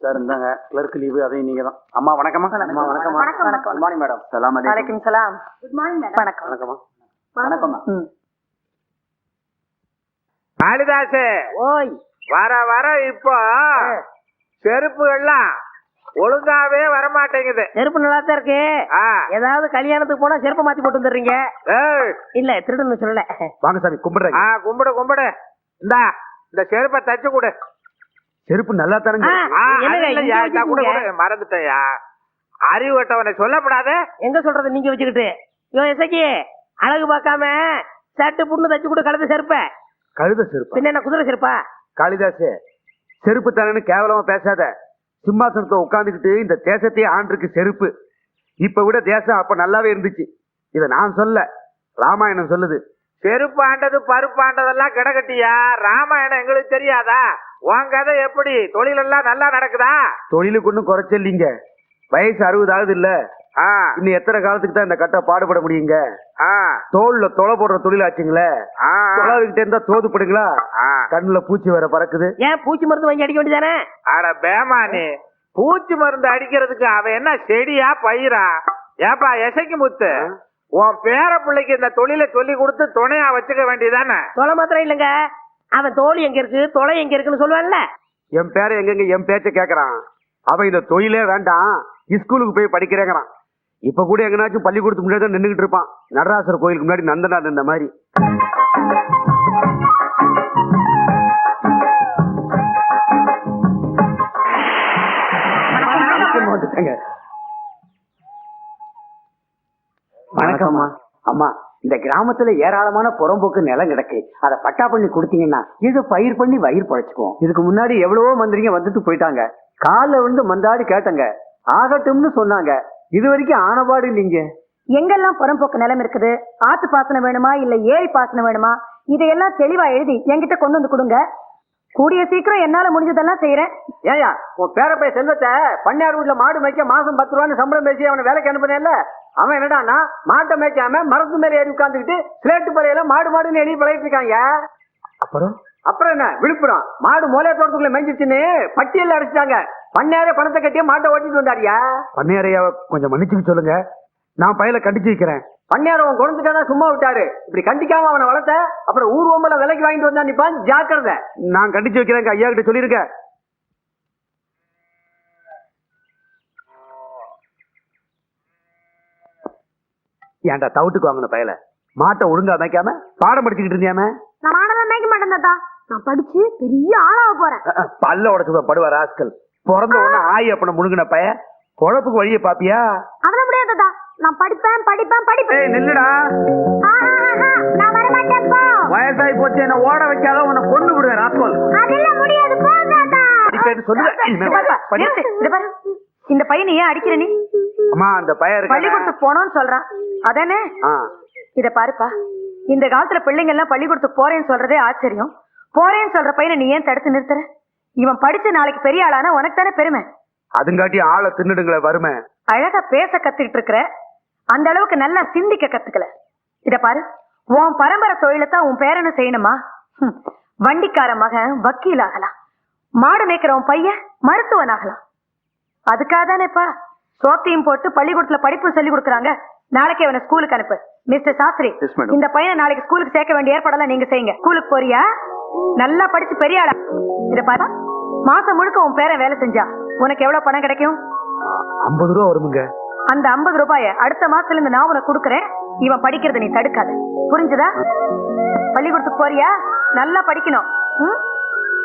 Sir இந்தாங்க clerk leave, அதையும் நீங்க தான். அம்மா வணக்கம்மா. அம்மா வணக்கம்மா. Good morning madam. சலாம் அலைக்கும். வலைக்கும் சலாம். Good morning madam. வணக்கம். வணக்கம்மா. வணக்கம்மா. காளிதாசு, ஓய், வர வர இப்போ செருப்புகள்லாம் ஒழுங்காவே வரமாட்டேங்குது. செருப்பு நல்லா தான் இருக்கு. ஏதாவது கல்யாணத்துக்கு போனா செருப்பு மாத்தி போட்டு வந்துடுறீங்க. இல்ல திருடுன்னு சொல்லல. வாங்க சாமி கும்பிடுறேன். கும்பிடு கும்பிடு. இந்தா இந்த செருப்பை தச்சு கொடு. செருப்பு நல்லா தரங்க. மறந்துட்டயா, அறிவு கட்டவனை சொல்லப்படாது. எங்க சொல்றது நீங்க வச்சுக்கிட்டு. இசைக்கு அழகு பார்க்காம சட்டு புண்ணு தச்சு கொடு. கழுத செருப்ப. கழுத செருப்பு பின்ன என்ன குதிரை செருப்பா? காளிதாசு, செருப்பு தானேன்னு கேவலமா பேசாத. சிம்மாசனத்தை உட்காந்துக்கிட்டு இந்த தேசத்தையே ஆண்டிருக்கு செருப்பு. இப்ப விட தேசம் அப்ப நல்லாவே இருந்துச்சு. இத நான் சொல்ல, ராமாயணம் சொல்லுது. செருப்பு ஆண்டது பருப்பு ஆண்டதெல்லாம் கிடக்கட்டியா, ராமாயணம் எங்களுக்கு தெரியாதா? உன் கதை எப்படி? தொழிலெல்லாம் நல்லா நடக்குதா? தொழிலுக்கு ஒன்னும் குறைச்சல்லிங்க. வயசு 60 ஆகுது இல்ல. இன்னும் எத்தனை காலத்துக்கு தான் இந்த கட்ட பாடுபட முடியுங்க? தோல்ல தொலை போடுற தொழிலாச்சுங்களே. தொலைவிக்கிட்டே இருந்தா தோதுப்படுங்களா? கண்ணுல பூச்சி வேற பறக்குது. ஏன் பூச்சி மருந்து வாங்கி அடிக்க வேண்டியதானே? அட பேமானி, பூச்சி மருந்து அடிக்கிறதுக்கு அவன் என்ன செடியா பயிரா? ஏப்பா எசைக்கு முத்து, உன் பேர பிள்ளைக்கு இந்த தொழிலை சொல்லி கொடுத்து துணையா வச்சுக்க வேண்டியதானே? தொலை மாத்திரம் இல்லைங்க, அவன் தோல் எங்க இருக்கு தொலை எங்க இருக்குன்னு சொல்லுவான்ல. என் பேர எங்க என் பேச்ச கேக்குறான். அவன் இந்த தொழிலே வேண்டாம், ஸ்கூலுக்கு போய் படிக்கிறேங்கிறான். இப்ப கூட எங்கனாச்சும் பள்ளிக்கூடத்துக்கு முன்னாடி தான் நின்றுகிட்டு இருப்பான். நடராசர் கோயிலுக்கு முன்னாடி நந்தனா இந்த மாதிரி. வணக்கம்மா. அம்மா, இந்த கிராமத்துல ஏராளமான புறம்போக்கு நிலம் கிடக்கு. அதை பட்டா பண்ணி கொடுத்தீங்கன்னா ஏதோ பயிர் பண்ணி வயிறு பழைச்சுக்குவோம். இதுக்கு முன்னாடி எவ்வளவோ மந்திரிங்க வந்துட்டு போயிட்டாங்க. காலில் விழுந்து மந்தாடி கேட்டங்க, ஆகட்டும்னு சொன்னாங்க. இது வரைக்கும் ஆனபாடு இல்லைங்க. எங்கெல்லாம் புறம்போக்கு நிலம் இருக்குது, ஆத்து பாசனம் வேணுமா இல்ல ஏரி பாசனம் வேணுமா, இதையெல்லாம் தெளிவா எழுதி என்கிட்ட கொண்டு வந்து கொடுங்க. கூடிய சீக்கிரம் என்னால முடிஞ்சதெல்லாம் செய்யறேன். ஏயா, உன் பேரப்பைய செல்வத்தை பண்ணையார் வீட்டுல மாடு மேய்க்க மாசம் 10 ரூபான்னு சம்பளம் பேசி அவனை வேலைக்கு அனுப்புனேன்ல. அவன் என்னடானா மாட்டை மேய்க்காம மரத்து மேல ஏறி உட்காந்துக்கிட்டு சிலேட்டு பறையில மாடு மாடுன்னு எழுதி பழகிட்டு இருக்காங்க. அப்புறம் என்ன விழுப்புரம் மாடு மோலையா தோட்டத்துக்குள்ள மேய்ஞ்சிருச்சுன்னு பட்டியல் அடிச்சிட்டாங்க. பண்ணையாரே பணத்தை கட்டியே மாட்டை ஓட்டிட்டு வந்தாரியா. பண்ணையாரையா கொஞ்சம் மன்னிச்சுக்க சொல்லுங்க, நான் பையல கண்டிச்சு வைக்கிறேன். பண்ணையார் அவன் குணத்துக்காக சும்மா விட்டாரு. இப்படி கண்டிக்காம அவனை வளர்த்த அப்புறம் ஊர் ஓம்பல விலைக்கு வாங்கிட்டு வந்தா நிப்பான். ஜாக்கிரதை. நான் கண்டிச்சு வைக்கிறேன், ஐயா கிட்ட சொல்லிருக்கேன். ஏன்டா தவிட்டுக்கு வாங்கின பயல மாட்டை ஒழுங்கா மேய்க்காம பாடம் படிச்சுக்கிட்டு இருந்தியாம? நான் மாடெல்லாம் மேய்க்க மாட்டேன் தாத்தா, நான் படிச்சு பெரிய ஆளாக போறேன். பல்ல உடச்சு படுவார் ஆஸ்கல். பிறந்த உடனே ஆயி அப்பன முழுங்கின பைய பொழப்புக்கு வழியை பாப்பியா? அதெல்லாம் முடியாது தாத்தா, நான் படிப்பேன் படிப்பேன் படிப்பேன். நில்லுடா, நான் வர மாட்டேன் போ. வயசாகி போச்சு, என்ன ஓட வைக்காத உன்னை கொண்டு விடுவேன் ராஸ்கல். அதெல்லாம் முடியாது போ தாத்தா. இந்த பையனை ஏன் அடிக்கிற நீ? அம்மா, அந்த பையன் பள்ளிக்கூடத்துக்கு போனோம்னு சொல்றான் அதானே? இத பாருப்பா, இந்த காலத்துல பிள்ளைங்க எல்லாம் பள்ளிக்கூடத்துக்கு போறேன்னு சொல்றதே ஆச்சரியம். போறேன்னு சொல்ற பையனை நீ ஏன் தடுத்து நிறுத்துற? இவன் படிச்சு நாளைக்கு பெரிய ஆளானா உனக்கு தானே பெருமை. அதுங்காட்டி ஆளை தின்னுடுங்களே வறுமை. அழகா பேச கத்துக்கிட்டு இருக்கிற, அந்த அளவுக்கு நல்லா சிந்திக்க கத்துக்கல. இத பாரு, உன் பரம்பரை தொழிலை தான் உன் பேரனை செய்யணுமா? வண்டிக்கார மகன் வக்கீல் ஆகலாம், மாடு மேய்க்கிறவன் பையன் மருத்துவன் ஆகலாம். அதுக்காக தானேப்பா சோத்தையும் போட்டு பள்ளிக்கூடத்துல படிப்பு சொல்லி கொடுக்குறாங்க. நாளைக்கு அவனை ஸ்கூலுக்கு அனுப்பு. மிஸ்டர் சாஸ்திரி, இந்த பையனை நாளைக்கு ஸ்கூலுக்கு சேர்க்க வேண்டிய ஏற்பாடெல்லாம் நீங்க செய்யுங்க. ஸ்கூலுக்கு போறியா? நல்லா படிச்சு பெரிய ஆளா. இத பாரு, மாசம் முழுக்க உன் பேரன் வேலை செஞ்சா உனக்கு எவ்வளவு பணம் கிடைக்கும்? 50 ரூபா வருமுங்க. அந்த 50 ரூபாய அடுத்த மாசத்துல இருந்து நான் உனக்கு கொடுக்கறேன். இவன் படிக்கிறத நீ தடுக்காத, புரிஞ்சுதா? பள்ளிக்கூடத்துக்கு போறியா? நல்லா படிக்கணும்.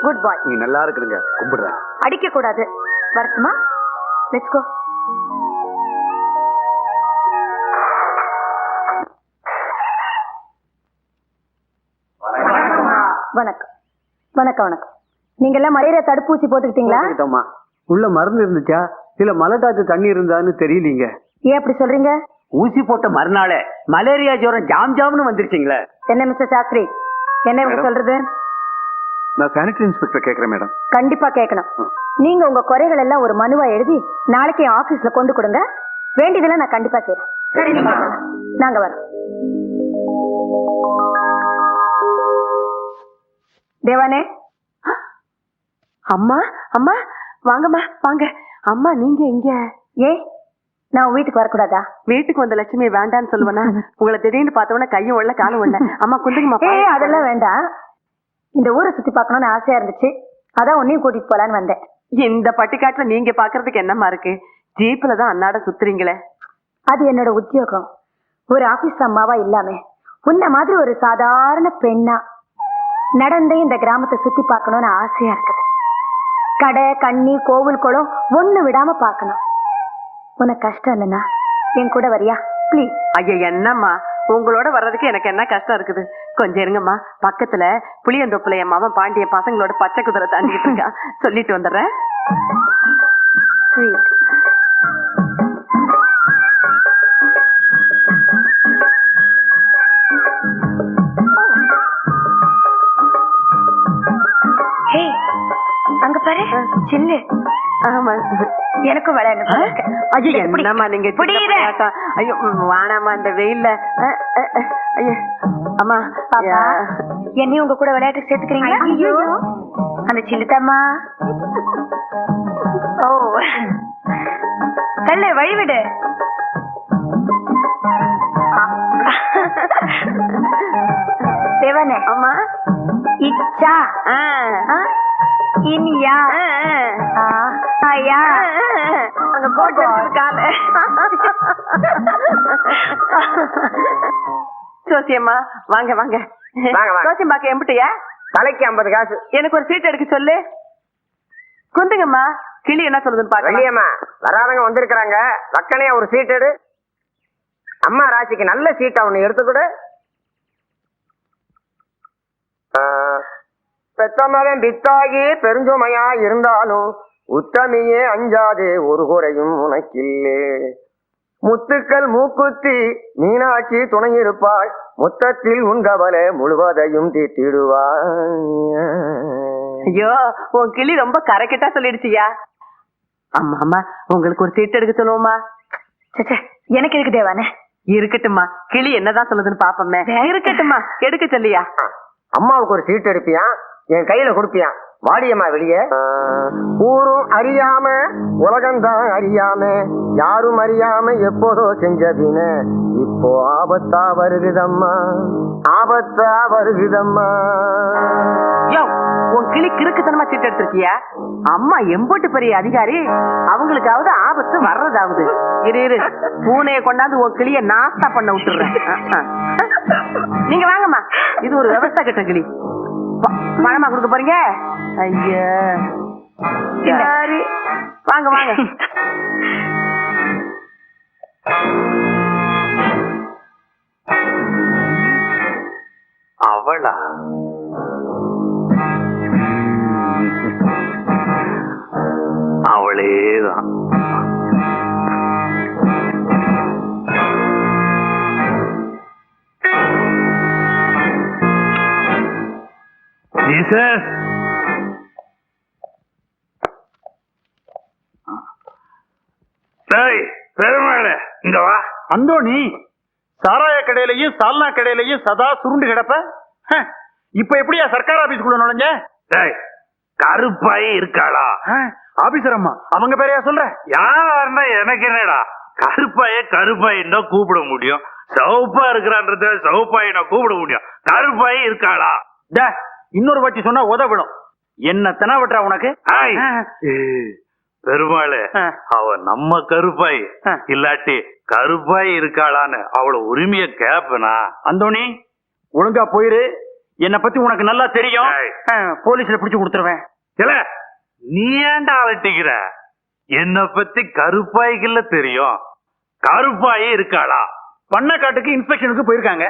Good bye. நீ நல்லா இருக்குங்க, கும்பிடுறேன். அடிக்க கூடாது. வரட்டுமா? Let's go. வணக்கம் வணக்கம் வணக்கம். நீங்க எல்லாம் மலேரியா தடுப்பூசி போட்டுக்கிட்டீங்களா? உள்ள மருந்து இருந்துச்சா இல்ல மலட்டாத்து தண்ணி இருந்தான்னு தெரியலீங்க. ஏன் அப்படி சொல்றீங்க? ஊசி போட்ட மறுநாளே மலேரியா ஜுரம் ஜாம் ஜாம்னு வந்துருச்சுங்களே. என்ன மிஸ்டர் சாஸ்திரி, என்ன இவங்க சொல்றது? நான் சானிட்டரி இன்ஸ்பெக்டர் கேக்குறேன் மேடம். கண்டிப்பா கேட்கணும். நீங்க உங்க குறைகள் எல்லாம் ஒரு மனுவா எழுதி நாளைக்கு என் ஆபீஸ்ல கொண்டு கொடுங்க. வேண்டியதெல்லாம் நான் கண்டிப்பா செய்றேன். நாங்க வரோம். தேவானே. அம்மா அம்மா, வாங்கம்மா வாங்க. அம்மா நீங்க எங்க? ஏ நான் வீட்டுக்கு வரக்கூடாதா? வீட்டுக்கு வந்த லட்சுமி வேண்டான்னு சொல்லுவேனா? உங்களை திடீர்னு பார்த்தவொடனே கையும் உள்ள காலும் உள்ள. அம்மா குந்துங்கம்மா. அதெல்லாம் வேண்டாம். இந்த ஊரை சுத்தி பார்க்கணும்னு ஆசையா இருந்துச்சு, அதான் உன்னையும் கூட்டிட்டு போலான்னு வந்தேன். இந்த பட்டிக்காட்டுல நீங்க பாக்குறதுக்கு என்னம்மா இருக்கு? ஜீப்ல தான் அன்னாட சுத்துறீங்களே. அது என்னோட உத்தியோகம். ஒரு ஆபீஸ் அம்மாவா இல்லாம உன்ன மாதிரி ஒரு சாதாரண பெண்ணா நடந்தே இந்த கிராமத்தை சுத்தி பார்க்கணும்னு ஆசையா இருக்குது. கடை கண்ணி கோவில் குளம் ஒண்ணு விடாம பார்க்கணும். உனக்கு கஷ்டம் இல்லைன்னா என் கூட வரியா ப்ளீஸ்? ஐயா என்னம்மா, உங்களோட வர்றதுக்கு எனக்கு என்ன கஷ்டம் இருக்குது? கொஞ்சம் இருங்கம்மா. பக்கத்துல புளியந்தோப்புல என் மாமன் பாண்டிய பசங்களோட பச்சை குதிரை தாண்டிட்டு இருக்கான், சொல்லிட்டு வந்துடுறேன். ஸ்வீட். ஹே, அங்க பாரு சில்லு. ஆமா, எனக்கும் விளையாடணும். ஐயோ என்னம்மா நீங்க சின்ன புரியுது. பிள்ளையாட்டா. ஐயோ வானாமா இந்த வெயில்ல. ஐயோ அம்மா, பாப்பா, என்னையும் உங்க கூட விளையாட்டுக்கு சேர்த்துக்கிறீங்களா? ஐயோ அந்த சில்லுதாம்மா. ஓ தள்ளு, வழிவிடு. தேவனே அம்மா. இச்சா இனியா ஐயா அங்க போட்டு கால சோசியம்மா வாங்க வாங்க. சோசியம் பாக்க எம்பிட்டியா? தலைக்கு 50 காசு. எனக்கு ஒரு சீட் எடுக்க சொல்லு. குந்துங்கம்மா, கிளி என்ன சொல்லுதுன்னு பாக்க. வெளியம்மா வராதவங்க வந்திருக்கிறாங்க. வக்கனையா ஒரு சீட் எடு. அம்மா ராசிக்கு நல்ல சீட்டா ஒண்ணு எடுத்துக்கூட. பெத்தமகன் பித்தாகி பெருஞ்சுமையா இருந்தாலும் உத்தமியே அஞ்சாதே ஒரு குறையும் உனக்கில்லே. முத்துக்கள் மூக்குத்தி மீனாட்சி துணை இருப்பாள். மொத்தத்தில் உன் கவலை முழுவதையும் தீட்டிடுவாள். ஐயோ உன் கிளி ரொம்ப கரெக்டா சொல்லிடுச்சியா. அம்மா அம்மா உங்களுக்கு ஒரு சீட் எடுக்க சொல்லுவோமா? எனக்கு இருக்கு தேவானே. இருக்கட்டும்மா, கிளி என்னதான் சொல்லுதுன்னு பாப்போமே. இருக்கட்டும்மா, எடுக்க சொல்லியா. அம்மாவுக்கு ஒரு சீட் எடுப்பியா, என் கையில கொடுப்பியா. வாடியம்மா வெளியே. ஊரும் அறியாம உலகம்தான் அறியாம யாரும் அறியாம எப்போதோ செஞ்சதின இப்போ ஆபத்தா வருகுதம்மா, ஆபத்தா வருகுதம்மா. யோ உன் கிளி கிறுக்குத்தனமா சீட் எடுத்திருக்கியா? அம்மா எம்போட்டு பெரிய அதிகாரி, அவங்களுக்காவது ஆபத்து வர்றதாவது. இரு இரு, பூனைய கொண்டாந்து உன் கிளிய நாஸ்தா பண்ண விட்டுறேன். நீங்க வாங்கம்மா, இது ஒரு விவசாய கட்ட கிளி. பணமா கொடுக்க போறீங்க? ஐயா சரி வாங்க வாங்க. அவளா? அவளேதான். ஜீசஸ், பெருமாளே இங்க வா. அந்தோணி, சாராய கடையிலையும் சால்னா கடையிலையும் சதா சுருண்டு கிடப்ப. இப்ப எப்படியா சர்க்கார் ஆபீஸ்க்குள்ள நுழைஞ்ச? கருப்பாய் இருக்காளா? ஆபீசர் அம்மா அவங்க பேரையா சொல்ற? யாருன்னா எனக்கு என்னடா, கருப்பாயின்னு தான் கூப்பிட முடியும். சவுப்பா இருக்கிறான்றத சவுப்பாயினா கூப்பிட முடியும். கருப்பாய் இருக்காளா? இன்னொரு வாட்டி சொன்னா உதவிடும். என்ன தெனாவட்டா உனக்கு? பெருமாளே, அவ நம்ம கருப்பாய் இல்லாட்டி கருப்பாய் இருக்காளான்னு அவள உரிமைய கேப்பனா? அந்தோணி ஒழுங்கா போயிரு. என்ன பத்தி உனக்கு நல்லா தெரியும். போலீஸ்ல பிடிச்சு கொடுத்துருவேன். இல்ல நீ ஏன்டா அலட்டிக்கிற? என்ன பத்தி கருப்பாய்க்குள்ள தெரியும். கருப்பாயே இருக்காளா? பண்ணக்காட்டுக்கு இன்ஸ்பெக்ஷனுக்கு போயிருக்காங்க.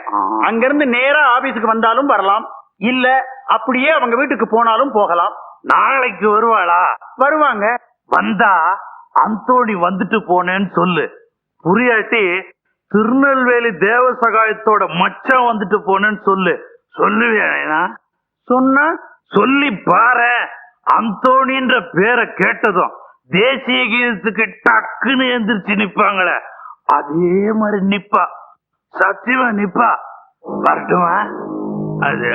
அங்க இருந்து நேரா ஆபீஸுக்கு வந்தாலும் வரலாம், இல்ல அப்படியே அவங்க வீட்டுக்கு போனாலும் போகலாம். நாளைக்கு வருவாளா? வருவாங்க. வந்தா அந்தோணி வந்துட்டு போனேன்னு சொல்லு. புரியாட்டி திருநெல்வேலி தேவசகாயத்தோட மச்சான் வந்துட்டு போனேன்னு சொல்லு. சொல்லுவேனா? சொன்னா சொல்லி பாரு. அந்தோணின்ற பேரை கேட்டதும் தேசிய கீதத்துக்கு டக்குன்னு எந்திரிச்சு நிப்பாங்களே, அதே மாதிரி நிப்பா. சத்தியமா நிப்பா. வரட்டுமா? அது